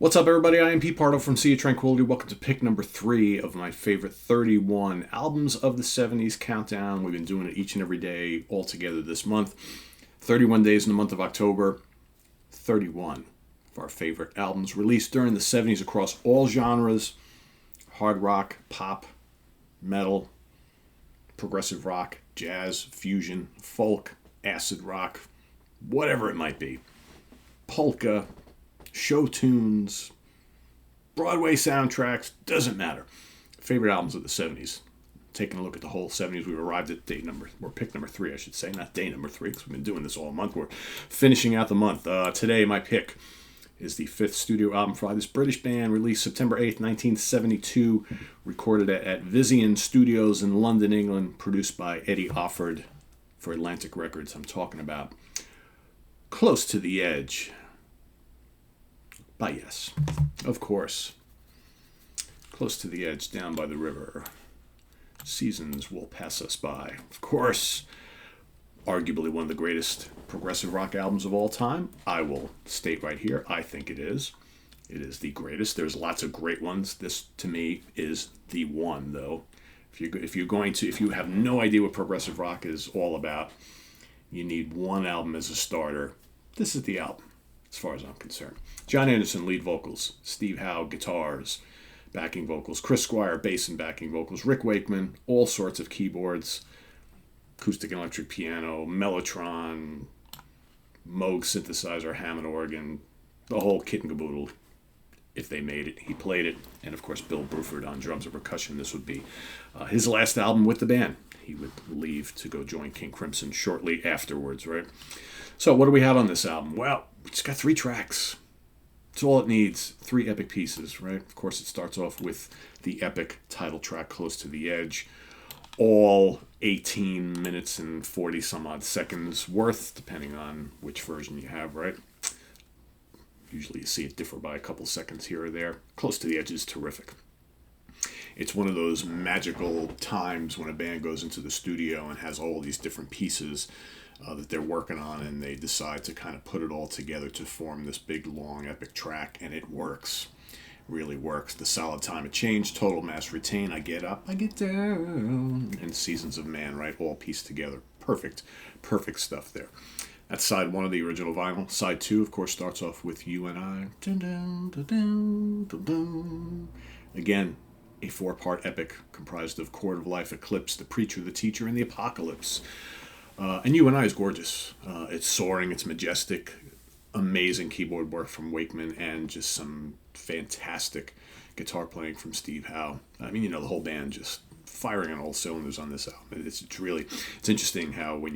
What's up, everybody? I am Pete Pardo from Sea of Tranquility. Welcome to pick number 3 of my favorite 31 albums of the 70s countdown. We've been doing it each and every day all together this month. 31 days in the month of October. 31 of our favorite albums released during the 70s across all genres: hard rock, pop, metal, progressive rock, jazz, fusion, folk, acid rock, whatever it might be. Polka, show tunes, Broadway soundtracks, doesn't matter. Favorite albums of the 70s. Taking a look at the whole 70s, we've arrived at pick number 3, I should say, not day number 3, because we've been doing this all month. We're finishing out the month. Today, my pick is the 5th studio album by this British band, released September 8th, 1972, recorded at Vizian Studios in London, England, produced by Eddie Offord for Atlantic Records. I'm talking about Close to the Edge. Yes, of course. Close to the edge, down by the river. Seasons will pass us by. Of course, arguably one of the greatest progressive rock albums of all time. I will state right here, I think it is. It is the greatest. There's lots of great ones. This, to me, is the one, though. If you have no idea what progressive rock is all about, you need one album as a starter. This is the album, as far as I'm concerned. John Anderson, lead vocals. Steve Howe, guitars, backing vocals. Chris Squire, bass and backing vocals. Rick Wakeman, all sorts of keyboards. Acoustic and electric piano, Mellotron, Moog synthesizer, Hammond organ, the whole kit and caboodle. If they made it, he played it. And of course, Bill Bruford on drums and percussion. This would be his last album with the band. He would leave to go join King Crimson shortly afterwards, right? So what do we have on this album? Well, it's got 3 tracks. It's all it needs. 3 epic pieces, right? Of course, it starts off with the epic title track, Close to the Edge. All 18 minutes and 40 some odd seconds worth, depending on which version you have, right? Usually you see it differ by a couple seconds here or there. Close to the Edge is terrific. It's one of those magical times when a band goes into the studio and has all these different pieces that they're working on, and they decide to kind of put it all together to form this big, long, epic track, and it works. Really works. The Solid Time of Change, Total Mass Retain, I Get Up, I Get Down, and Seasons of Man, right? All pieced together. Perfect stuff there. That's side 1 of the original vinyl. Side 2, of course, starts off with You and I. Dun, dun, dun, dun, dun, dun. Again, a 4-part epic comprised of Chord of Life, Eclipse, The Preacher, The Teacher, and The Apocalypse. And You and I is gorgeous. It's soaring, it's majestic, amazing keyboard work from Wakeman, and just some fantastic guitar playing from Steve Howe. I mean, the whole band just firing on all cylinders on this album. It's interesting how when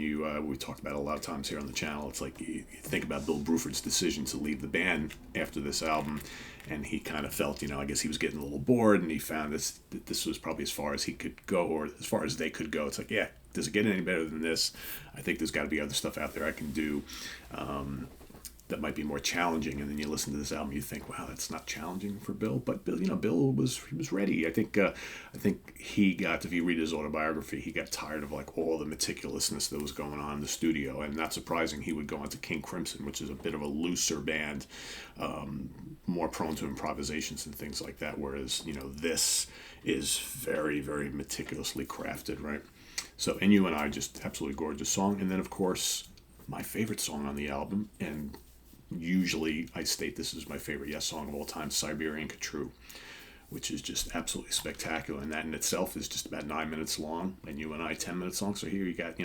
we talked about it a lot of times here on the channel, it's like you think about Bill Bruford's decision to leave the band after this album, and he kind of felt, I guess he was getting a little bored, and he found this was probably as far as he could go, or as far as they could go. It's like, yeah, does it get any better than this? I think there's got to be other stuff out there I can do that might be more challenging. And then you listen to this album, you think, wow, that's not challenging for Bill. But Bill, Bill was ready. I think he got, if you read his autobiography, he got tired of like all the meticulousness that was going on in the studio. And not surprising, he would go on to King Crimson, which is a bit of a looser band, more prone to improvisations and things like that. Whereas, this is very, very meticulously crafted, right? So, and You and I, just absolutely gorgeous song. And then, of course, my favorite song on the album, and usually I state this is my favorite Yes song of all time, Siberian Khatru, which is just absolutely spectacular. And that in itself is just about 9 minutes long, and You and I 10 minutes long. So here you got,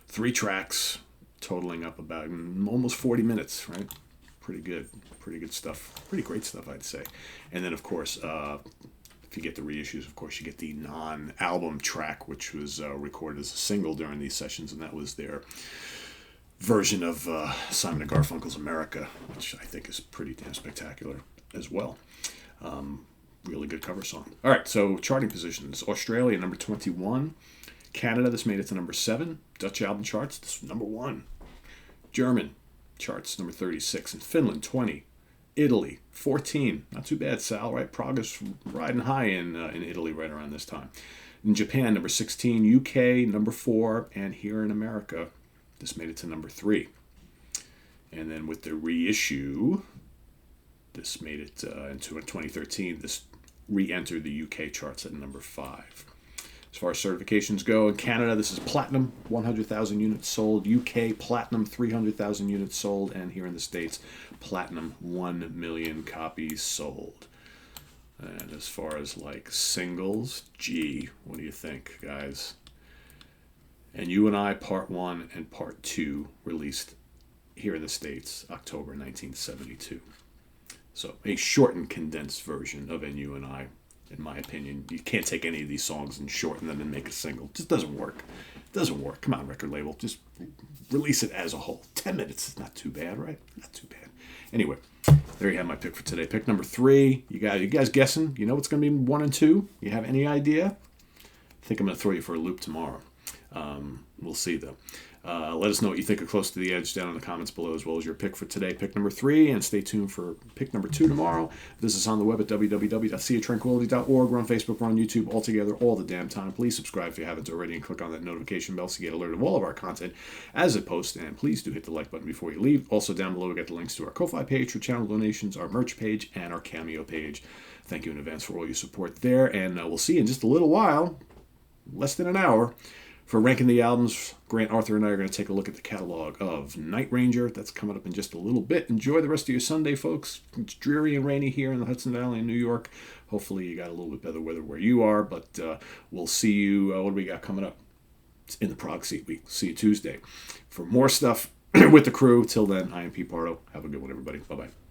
3 tracks totaling up about almost 40 minutes, right? Pretty good stuff. Pretty great stuff, I'd say. And then, of course, if you get the reissues, of course, you get the non-album track, which was recorded as a single during these sessions, and that was their version of Simon & Garfunkel's America, which I think is pretty damn spectacular as well. Really good cover song. All right, so charting positions. Australia, number 21. Canada, this made it to number 7. Dutch album charts, this was number 1. German charts, number 36. And Finland, 20. Italy, 14. Not too bad, Sal, right? Prague is riding high in Italy right around this time. In Japan, number 16. UK, number 4. And here in America, this made it to number 3. And then with the reissue, This made it into 2013. This re-entered the UK charts at number 5. As far as certifications go, in Canada, this is platinum, 100,000 units sold. UK, platinum, 300,000 units sold. And here in the States, platinum, 1 million copies sold. And as far as like singles, gee, what do you think, guys? And You and I, Part 1 and Part 2, released here in the States, October 1972. So a shortened, condensed version of And You and I, in my opinion. You can't take any of these songs and shorten them and make a single. It just doesn't work. It doesn't work. Come on, record label. Just release it as a whole. 10 minutes is not too bad, right? Not too bad. Anyway, there you have my pick for today. Pick number 3. You guys guessing? You know what's going to be 1 and 2? You have any idea? I think I'm going to throw you for a loop tomorrow. We'll see, though. Let us know what you think of Close to the Edge down in the comments below, as well as your pick for today, pick number 3, and stay tuned for pick number 2 tomorrow. Visit us on the web at www.seatranquility.org. We're on Facebook, we're on YouTube, all together, all the damn time. Please subscribe if you haven't already, and click on that notification bell so you get alerted of all of our content as it posts, and please do hit the like button before you leave. Also, down below, we got the links to our Ko-Fi page for channel donations, our merch page, and our Cameo page. Thank you in advance for all your support there, and we'll see you in just a little while, less than an hour, for ranking the albums. Grant, Arthur, and I are going to take a look at the catalog of Night Ranger. That's coming up in just a little bit. Enjoy the rest of your Sunday, folks. It's dreary and rainy here in the Hudson Valley in New York. Hopefully you got a little bit better weather where you are, but we'll see you. What do we got coming up? It's in the Prog Seat Week. See you Tuesday for more stuff with the crew. Till then, I am Pete Pardo. Have a good one, everybody. Bye-bye.